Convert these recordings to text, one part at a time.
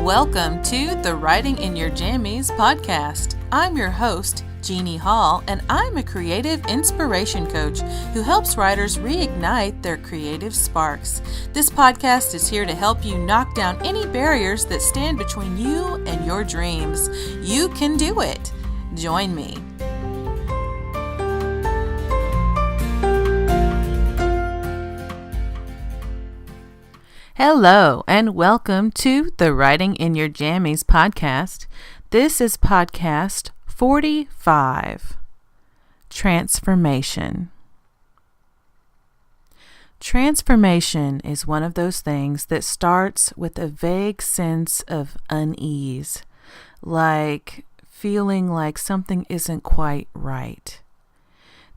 Welcome to the Writing in Your Jammies podcast. I'm your host, Jeannie Hall, and I'm a creative inspiration coach who helps writers reignite their creative sparks. This podcast is here to help you knock down any barriers that stand between you and your dreams. You can do it. Join me. Hello, and welcome to the Writing in Your Jammies podcast. This is podcast 45, Transformation. Transformation is one of those things that starts with a vague sense of unease, like feeling like something isn't quite right.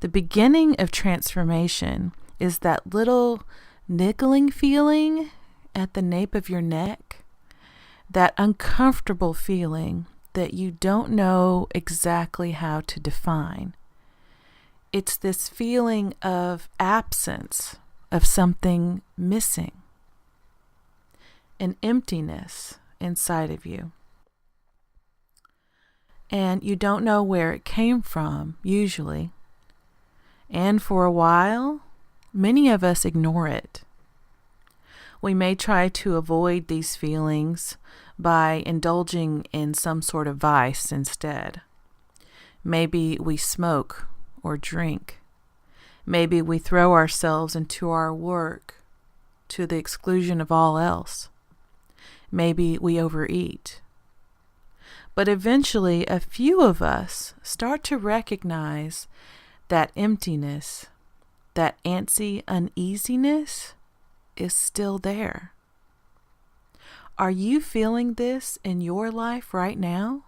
The beginning of transformation is that little niggling feeling at the nape of your neck, that uncomfortable feeling that you don't know exactly how to define. It's this feeling of absence, of something missing, an emptiness inside of you. And you don't know where it came from, usually. And for a while, many of us ignore it. We may try to avoid these feelings by indulging in some sort of vice instead. Maybe we smoke or drink. Maybe we throw ourselves into our work to the exclusion of all else. Maybe we overeat. But eventually, a few of us start to recognize that emptiness, that antsy uneasiness, is still there. Are you feeling this in your life right now?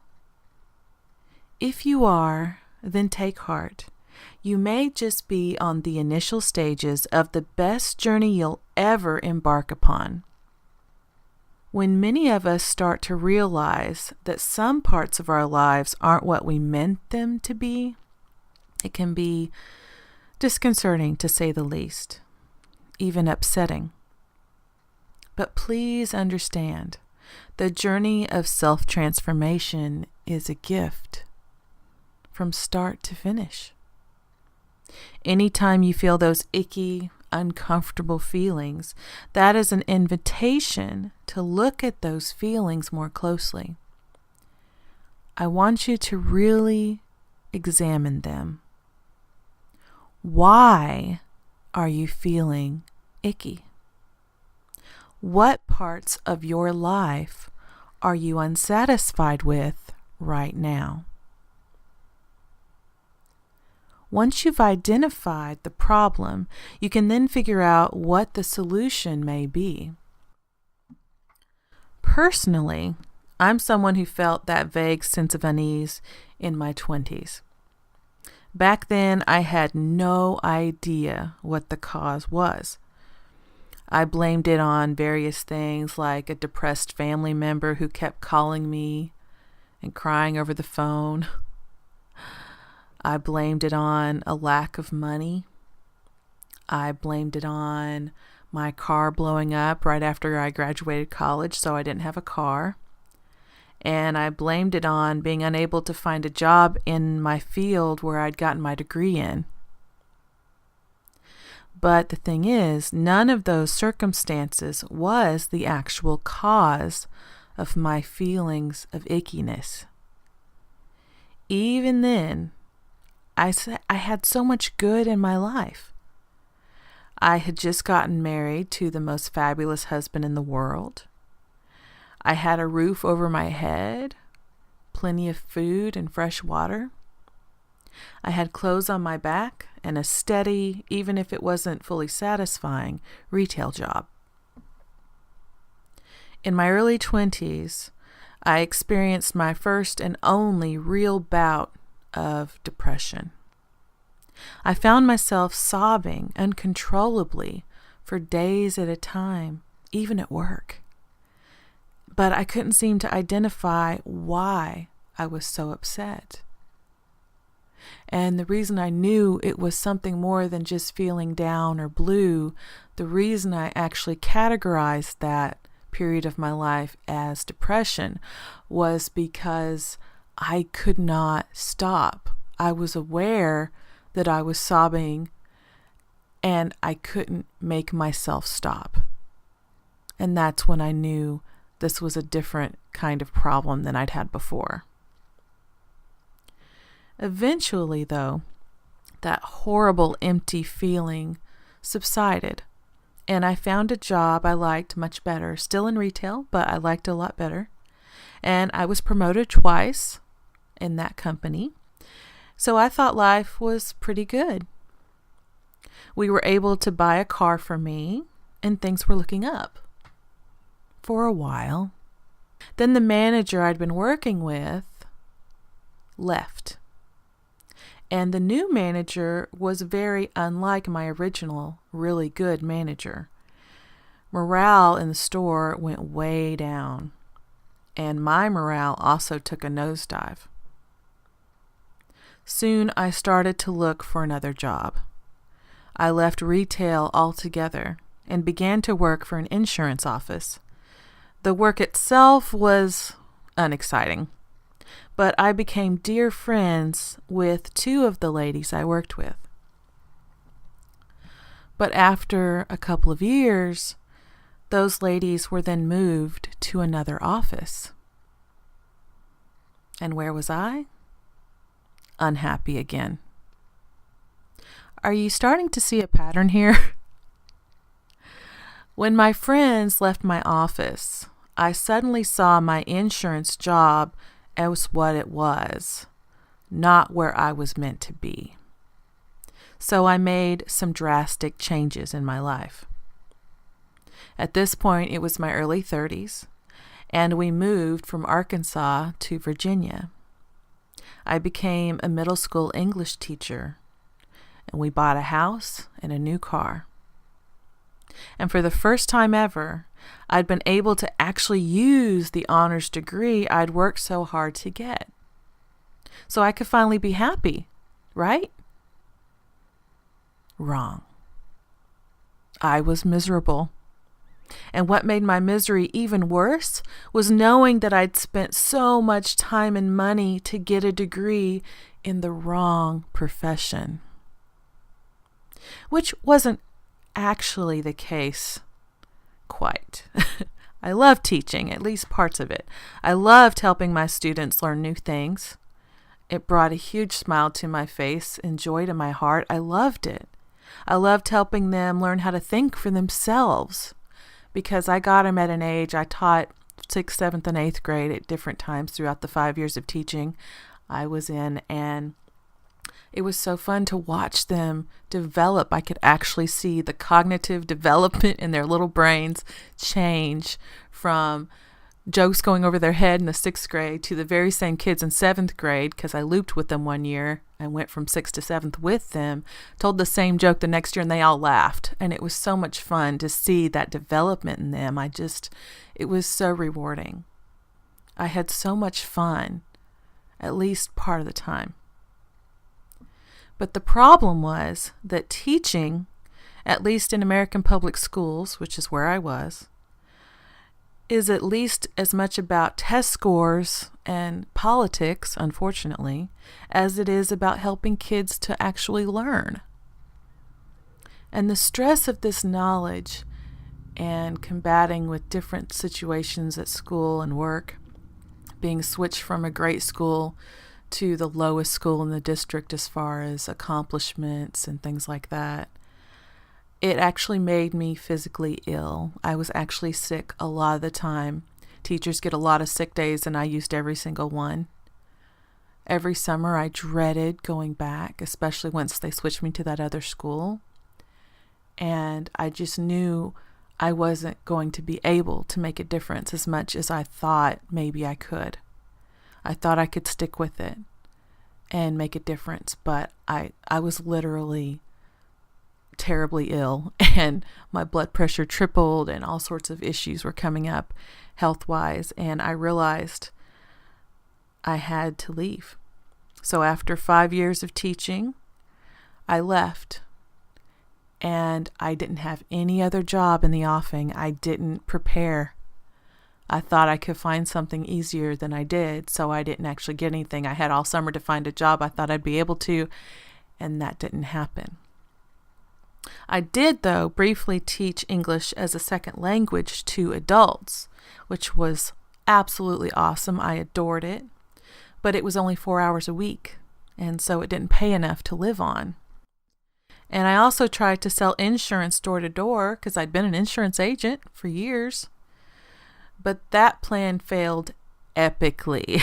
If you are, then take heart. You may just be on the initial stages of the best journey you'll ever embark upon. When many of us start to realize that some parts of our lives aren't what we meant them to be, it can be disconcerting to say the least, even upsetting. But please understand, the journey of self-transformation is a gift from start to finish. Anytime you feel those icky, uncomfortable feelings, that is an invitation to look at those feelings more closely. I want you to really examine them. Why are you feeling icky? What parts of your life are you unsatisfied with right now? Once you've identified the problem, you can then figure out what the solution may be. Personally, I'm someone who felt that vague sense of unease in my 20s. Back then, I had no idea what the cause was. I blamed it on various things like a depressed family member who kept calling me and crying over the phone. I blamed it on a lack of money. I blamed it on my car blowing up right after I graduated college, so I didn't have a car. And I blamed it on being unable to find a job in my field where I'd gotten my degree in. But the thing is, none of those circumstances was the actual cause of my feelings of ickiness. Even then, I had so much good in my life. I had just gotten married to the most fabulous husband in the world. I had a roof over my head, plenty of food and fresh water. I had clothes on my back and a steady, even if it wasn't fully satisfying, retail job. In my early 20s, I experienced my first and only real bout of depression. I found myself sobbing uncontrollably for days at a time, even at work. But I couldn't seem to identify why I was so upset. And the reason I knew it was something more than just feeling down or blue, the reason I actually categorized that period of my life as depression was because I could not stop. I was aware that I was sobbing and I couldn't make myself stop. And that's when I knew this was a different kind of problem than I'd had before. Eventually, though, that horrible empty feeling subsided, and I found a job I liked much better, still in retail, but I liked it a lot better. And I was promoted twice in that company, so I thought life was pretty good. We were able to buy a car for me, and things were looking up for a while. Then the manager I'd been working with left. And the new manager was very unlike my original, really good manager. Morale in the store went way down, and my morale also took a nosedive. Soon I started to look for another job. I left retail altogether and began to work for an insurance office. The work itself was unexciting, but I became dear friends with two of the ladies I worked with. But after a couple of years, those ladies were then moved to another office. And where was I? Unhappy again. Are you starting to see a pattern here? When my friends left my office, I suddenly saw my insurance job as what it was, not where I was meant to be. So I made some drastic changes in my life. At this point, it was my early 30s, and we moved from Arkansas to Virginia. I became a middle school English teacher, and we bought a house and a new car. And for the first time ever, I'd been able to actually use the honors degree I'd worked so hard to get. So I could finally be happy, right? Wrong. I was miserable. And what made my misery even worse was knowing that I'd spent so much time and money to get a degree in the wrong profession. Which wasn't actually the case quite. I loved teaching, at least parts of it. I loved helping my students learn new things. It brought a huge smile to my face and joy to my heart. I loved it. I loved helping them learn how to think for themselves, because I got them at an age. I taught 6th, 7th, and 8th grade at different times throughout the 5 years of teaching I was in, and it was so fun to watch them develop. I could actually see the cognitive development in their little brains change from jokes going over their head in the 6th grade to the very same kids in 7th grade, because I looped with them one year and went from 6th to 7th with them, told the same joke the next year, and they all laughed. And it was so much fun to see that development in them. It was so rewarding. I had so much fun, at least part of the time. But the problem was that teaching, at least in American public schools, which is where I was, is at least as much about test scores and politics, unfortunately, as it is about helping kids to actually learn. And the stress of this knowledge and combating with different situations at school and work, being switched from a great school to the lowest school in the district as far as accomplishments and things like that, it actually made me physically ill. I was actually sick a lot of the time. Teachers get a lot of sick days, and I used every single one. Every summer I dreaded going back, especially once they switched me to that other school. And I just knew I wasn't going to be able to make a difference as much as I thought maybe I could. I thought I could stick with it and make a difference, but I was literally terribly ill, and my blood pressure tripled, and all sorts of issues were coming up health-wise, and I realized I had to leave. So after 5 years of teaching, I left, and I didn't have any other job in the offing. I didn't prepare. I thought I could find something easier than I did, so I didn't actually get anything. I had all summer to find a job I thought I'd be able to, and that didn't happen. I did, though, briefly teach English as a second language to adults, which was absolutely awesome. I adored it, but it was only 4 hours a week, and so it didn't pay enough to live on. And I also tried to sell insurance door to door because I'd been an insurance agent for years. But that plan failed epically.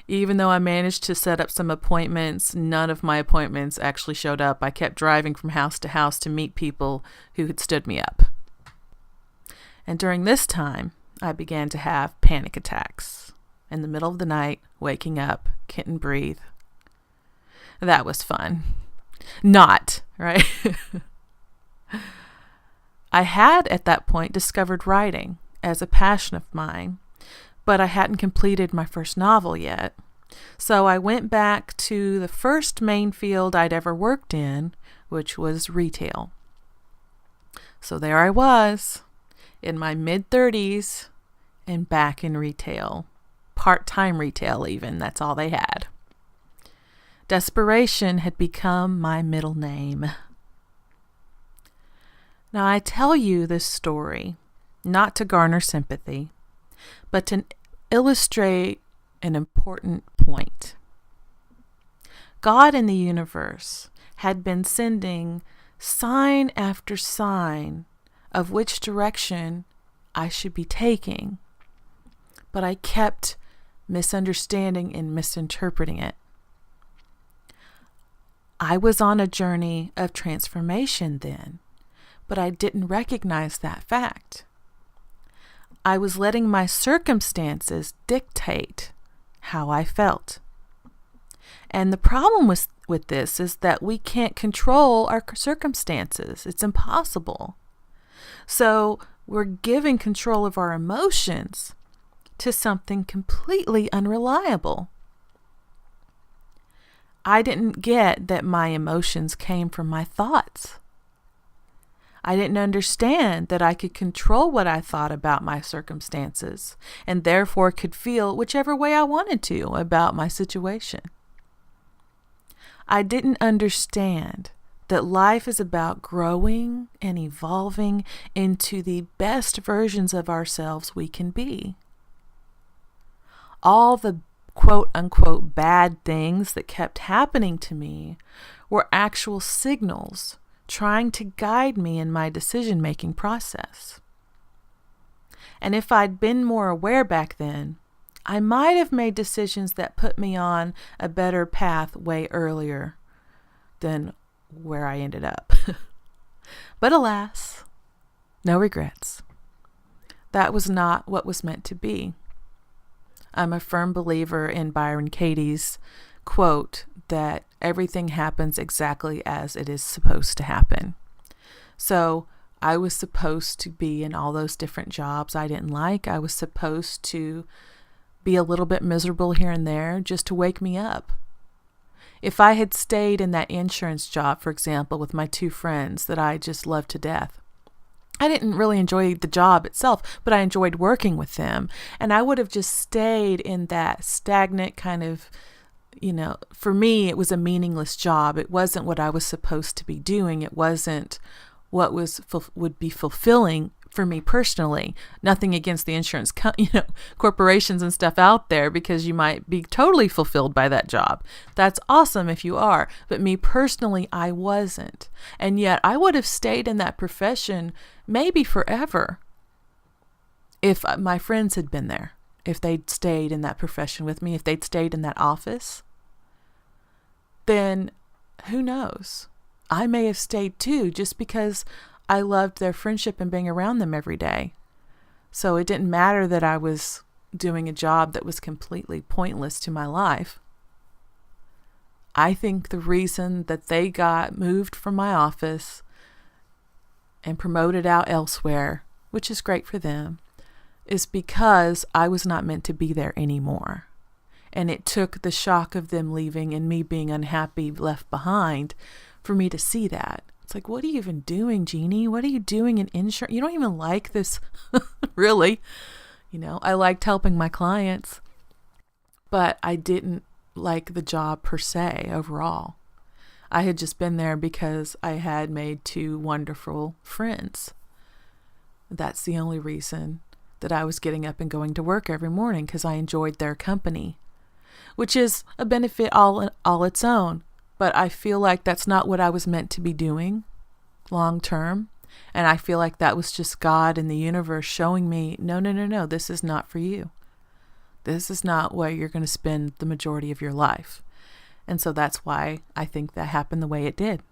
Even though I managed to set up some appointments, none of my appointments actually showed up. I kept driving from house to house to meet people who had stood me up. And during this time, I began to have panic attacks. In the middle of the night, waking up, couldn't breathe. That was fun. Not, right? I had at that point discovered writing as a passion of mine, but I hadn't completed my first novel yet. So I went back to the first main field I'd ever worked in, which was retail. So there I was, in my mid-30s, and back in retail. Part-time retail even, that's all they had. Desperation had become my middle name. Now I tell you this story not to garner sympathy, but to illustrate an important point. God in the universe had been sending sign after sign of which direction I should be taking, but I kept misunderstanding and misinterpreting it. I was on a journey of transformation then, but I didn't recognize that fact. I was letting my circumstances dictate how I felt. And the problem with this is that we can't control our circumstances. It's impossible. So we're giving control of our emotions to something completely unreliable. I didn't get that my emotions came from my thoughts. I didn't understand that I could control what I thought about my circumstances and therefore could feel whichever way I wanted to about my situation. I didn't understand that life is about growing and evolving into the best versions of ourselves we can be. All the quote-unquote bad things that kept happening to me were actual signals trying to guide me in my decision-making process. And if I'd been more aware back then, I might have made decisions that put me on a better path way earlier than where I ended up. But alas, no regrets. That was not what was meant to be. I'm a firm believer in Byron Katie's quote that everything happens exactly as it is supposed to happen. So I was supposed to be in all those different jobs I didn't like. I was supposed to be a little bit miserable here and there just to wake me up. If I had stayed in that insurance job, for example, with my two friends that I just loved to death, I didn't really enjoy the job itself, but I enjoyed working with them. And I would have just stayed in that stagnant kind of, for me, it was a meaningless job. It wasn't what I was supposed to be doing. It wasn't what would be fulfilling for me personally. Nothing against the insurance, corporations and stuff out there, because you might be totally fulfilled by that job. That's awesome if you are. But me personally, I wasn't. And yet I would have stayed in that profession maybe forever if my friends had been there, if they'd stayed in that profession with me, if they'd stayed in that office. Then who knows? I may have stayed too, just because I loved their friendship and being around them every day. So it didn't matter that I was doing a job that was completely pointless to my life. I think the reason that they got moved from my office and promoted out elsewhere, which is great for them, is because I was not meant to be there anymore. And it took the shock of them leaving and me being unhappy, left behind, for me to see that. It's like, what are you even doing, Jeannie? What are you doing in insurance? You don't even like this, really. I liked helping my clients, but I didn't like the job per se overall. I had just been there because I had made 2 wonderful friends. That's the only reason that I was getting up and going to work every morning, because I enjoyed their company, which is a benefit all its own. But I feel like that's not what I was meant to be doing long term. And I feel like that was just God and the universe showing me, no, this is not for you. This is not where you're going to spend the majority of your life. And so that's why I think that happened the way it did.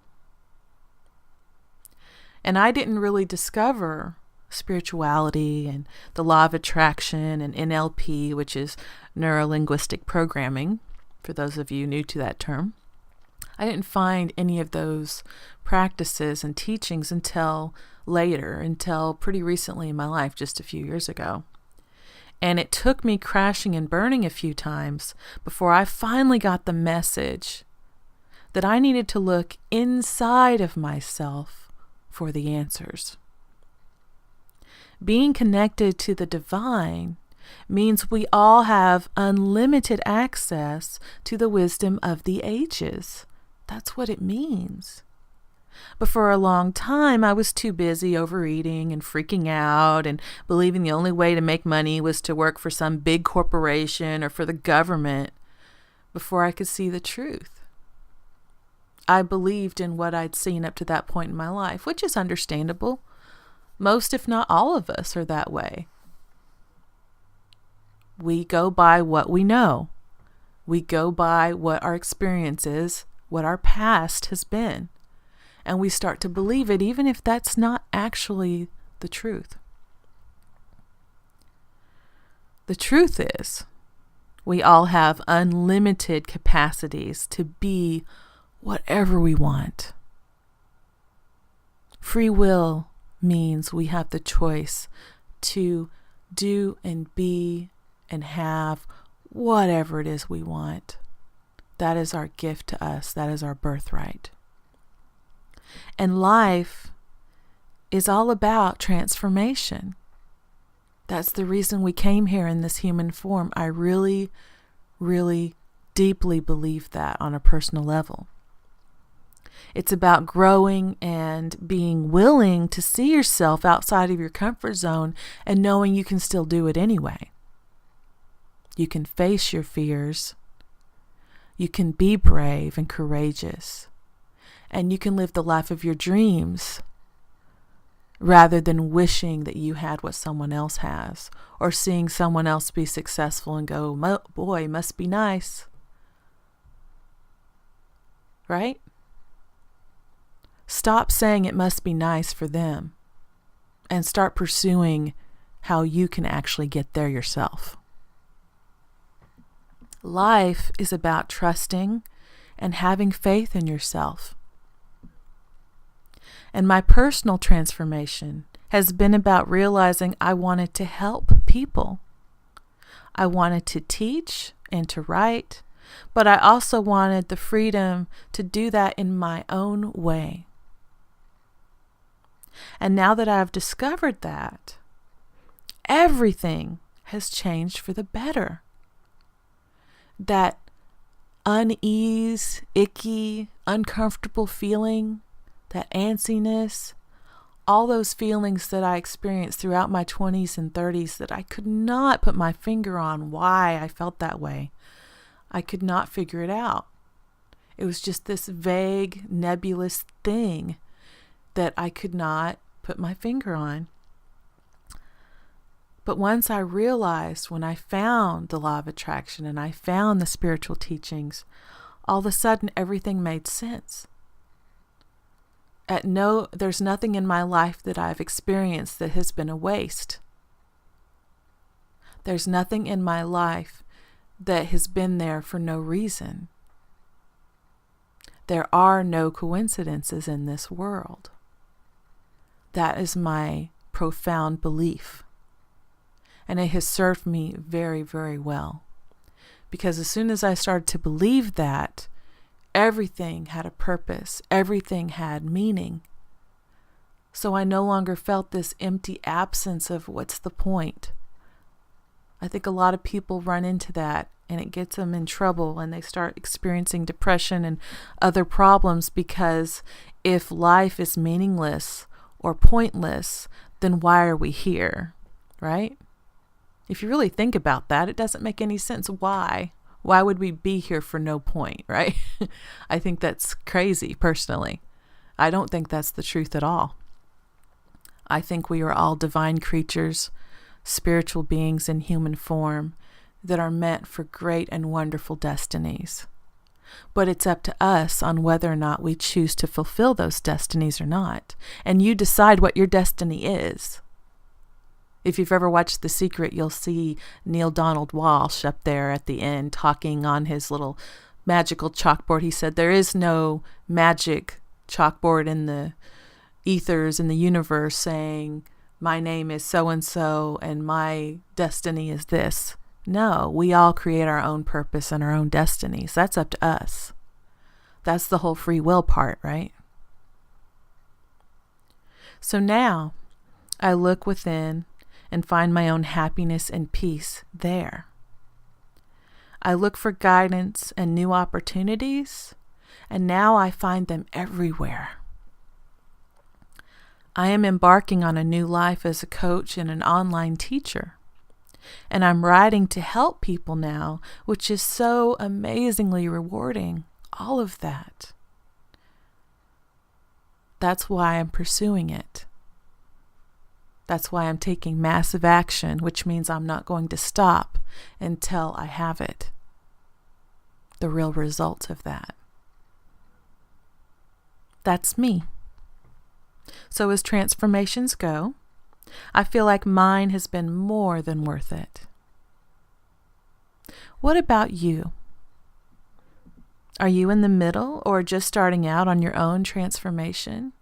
And I didn't really discover spirituality and the law of attraction and NLP, which is neuro-linguistic programming, for those of you new to that term. I didn't find any of those practices and teachings until pretty recently in my life, just a few years ago. And it took me crashing and burning a few times before I finally got the message that I needed to look inside of myself for the answers. Being connected to the divine means we all have unlimited access to the wisdom of the ages. That's what it means. But for a long time, I was too busy overeating and freaking out and believing the only way to make money was to work for some big corporation or for the government before I could see the truth. I believed in what I'd seen up to that point in my life, which is understandable. Most, if not all of us, are that way. We go by what we know. We go by what our experience is, what our past has been. And we start to believe it, even if that's not actually the truth. The truth is, we all have unlimited capacities to be whatever we want. Free will means we have the choice to do and be and have whatever it is we want. That is our gift to us. That is our birthright. And life is all about transformation. That's the reason we came here in this human form. I really, really deeply believe that on a personal level. It's about growing and being willing to see yourself outside of your comfort zone and knowing you can still do it anyway. You can face your fears. You can be brave and courageous. And you can live the life of your dreams rather than wishing that you had what someone else has, or seeing someone else be successful and go, boy, must be nice. Right? Stop saying it must be nice for them and start pursuing how you can actually get there yourself. Life is about trusting and having faith in yourself. And my personal transformation has been about realizing I wanted to help people. I wanted to teach and to write, but I also wanted the freedom to do that in my own way. And now that I've discovered that, everything has changed for the better. That unease, icky, uncomfortable feeling, that antsiness, all those feelings that I experienced throughout my 20s and 30s that I could not put my finger on why I felt that way. I could not figure it out. It was just this vague, nebulous thing that I could not put my finger on. But once I realized, when I found the law of attraction and I found the spiritual teachings, all of a sudden everything made sense. There's nothing in my life that I've experienced that has been a waste. There's nothing in my life that has been there for no reason. There are no coincidences in this world. That is my profound belief. And it has served me very, very well. Because as soon as I started to believe that, everything had a purpose. Everything had meaning. So I no longer felt this empty absence of what's the point? I think a lot of people run into that, and it gets them in trouble, and they start experiencing depression and other problems, because if life is meaningless or pointless, then why are we here, right? If you really think about that, it doesn't make any sense. Why? Why would we be here for no point, right? I think that's crazy, personally. I don't think that's the truth at all. I think we are all divine creatures, spiritual beings in human form that are meant for great and wonderful destinies. But it's up to us on whether or not we choose to fulfill those destinies or not. And you decide what your destiny is. If you've ever watched The Secret, you'll see Neil Donald Walsh up there at the end talking on his little magical chalkboard. He said, there is no magic chalkboard in the ethers in the universe saying, my name is so-and-so and my destiny is this. No, we all create our own purpose and our own destinies. That's up to us. That's the whole free will part, right? So now I look within and find my own happiness and peace there. I look for guidance and new opportunities, and now I find them everywhere. I am embarking on a new life as a coach and an online teacher, and I'm writing to help people now, which is so amazingly rewarding, all of that. That's why I'm pursuing it. That's why I'm taking massive action, which means I'm not going to stop until I have it. The real results of that. That's me. So as transformations go, I feel like mine has been more than worth it. What about you? Are you in the middle or just starting out on your own transformation?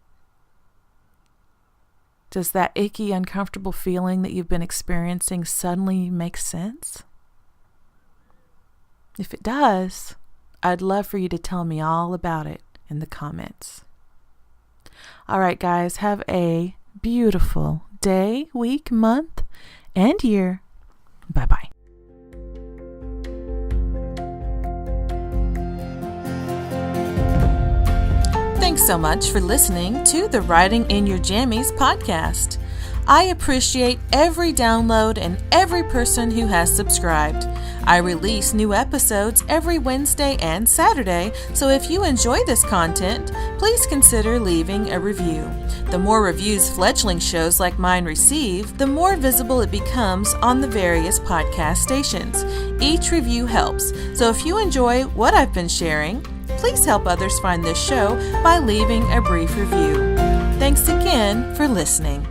Does that icky, uncomfortable feeling that you've been experiencing suddenly make sense? If it does, I'd love for you to tell me all about it in the comments. All right, guys, have a beautiful day, week, month, and year. Bye-bye. Thanks so much for listening to the Writing in Your Jammies podcast. I appreciate every download and every person who has subscribed. I release new episodes every Wednesday and Saturday, so if you enjoy this content, please consider leaving a review. The more reviews fledgling shows like mine receive, the more visible it becomes on the various podcast stations. Each review helps, so if you enjoy what I've been sharing, please help others find this show by leaving a brief review. Thanks again for listening.